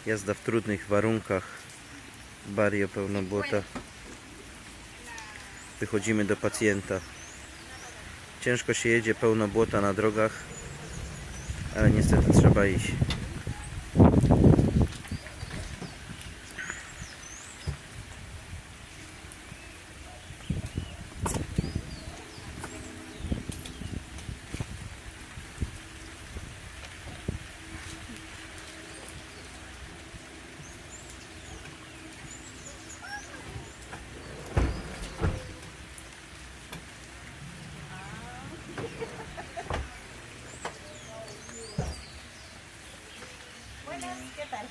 Jazda w trudnych warunkach. Bario pełno błota. Wychodzimy do pacjenta. Ciężko się jedzie, pełno błota na drogach, ale niestety trzeba iść. Buenas, ¿qué tal?